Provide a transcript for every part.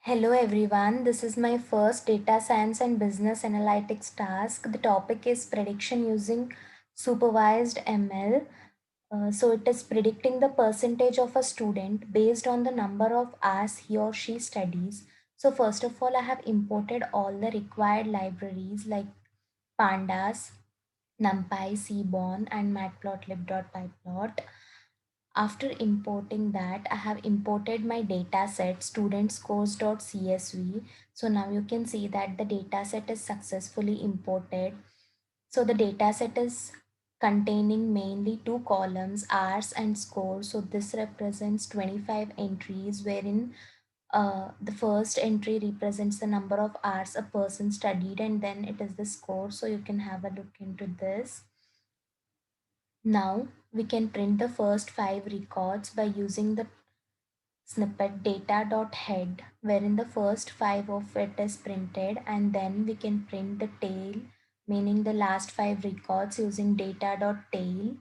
Hello everyone, this is my first data science and business analytics task. The topic is prediction using supervised ML. So it is predicting the percentage of a student based on the number of hours he or she studies. So first of all, I have imported all the required libraries like pandas, numpy, seaborn and matplotlib.pyplot. After importing that, I have imported my data set studentscores.csv. So now you can see that the data set is successfully imported. So the data set is containing mainly two columns, hours and score. So this represents 25 entries wherein the first entry represents the number of hours a person studied and then it is the score. So you can have a look into this. Now we can print the first 5 records by using the snippet data.head, wherein the first 5 of it is printed, and then we can print the tail, meaning the last 5 records using data.tail.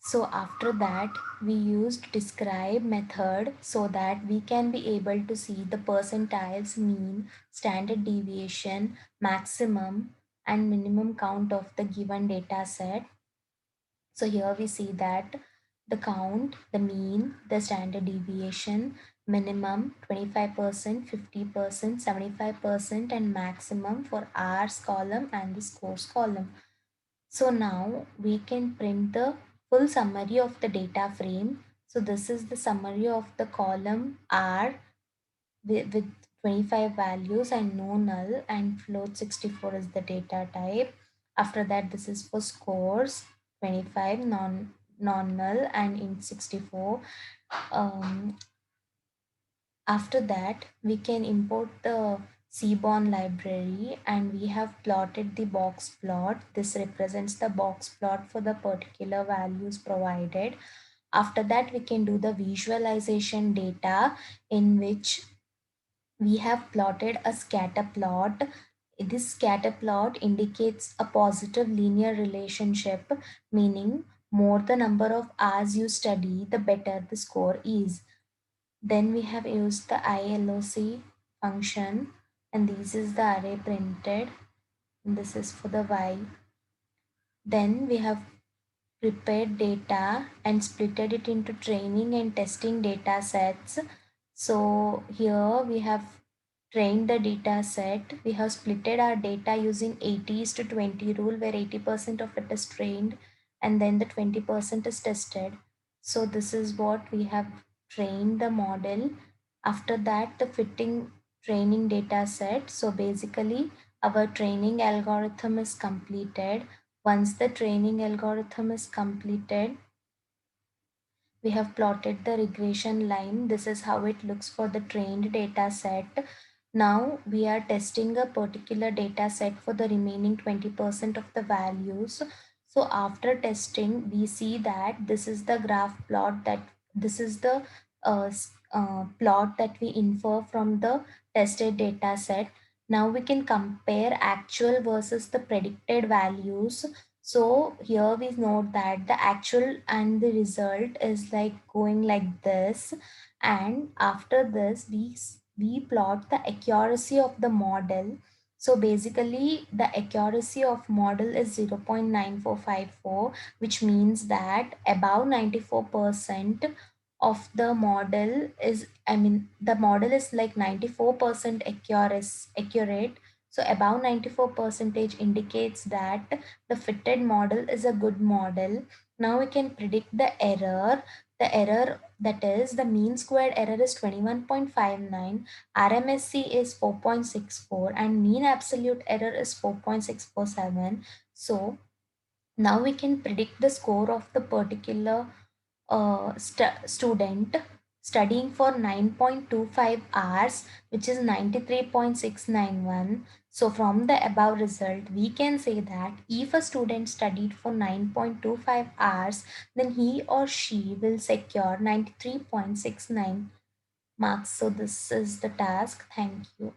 So after that we used describe method so that we can be able to see the percentiles, mean, standard deviation, maximum and minimum count of the given data set. So here we see that the count, the mean, the standard deviation, minimum 25%, 50%, 75% and maximum for hours column and the scores column. So now we can print the full summary of the data frame. So this is the summary of the column R with 25 values and no null, and float 64 is the data type. After that, this is for scores 25 non null and int 64. um, After that we can import the seaborn library and we have plotted the box plot. This represents the box plot for the particular values provided. After that we can do the visualization data, in which we have plotted a scatter plot. This scatter plot indicates a positive linear relationship, meaning more the number of hours you study, the better the score is. Then we have used the ILOC function, and this is the array printed, and this is for the Y. Then we have prepared data and splitted it into training and testing data sets. So here we have trained the data set. We have splitted our data using 80:20 rule, where 80% of it is trained and then the 20% is tested. So this is what we have trained the model. After that, the fitting training data set. So basically our training algorithm is completed. Once the training algorithm is completed, we have plotted the regression line. This is how it looks for the trained data set. Now we are testing a particular data set for the remaining 20% of the values. So after testing, we see that this is the graph plot, that this is the plot that we infer from the tested data set. Now we can compare actual versus the predicted values. So here we note that the actual and the result is like going like this, and after this we plot the accuracy of the model. So basically the accuracy of model is 0.9454, which means that above 94% of the model is, I mean the model is like 94% accurate. So above 94 percentage indicates that the fitted model is a good model. Now we can predict the error. The error, that is the mean squared error, is 21.59, RMSE is 4.64 and mean absolute error is 4.647. So now we can predict the score of the particular student studying for 9.25 hours, which is 93.691. So from the above result, we can say that if a student studied for 9.25 hours, then he or she will secure 93.69 marks. So this is the task. Thank you.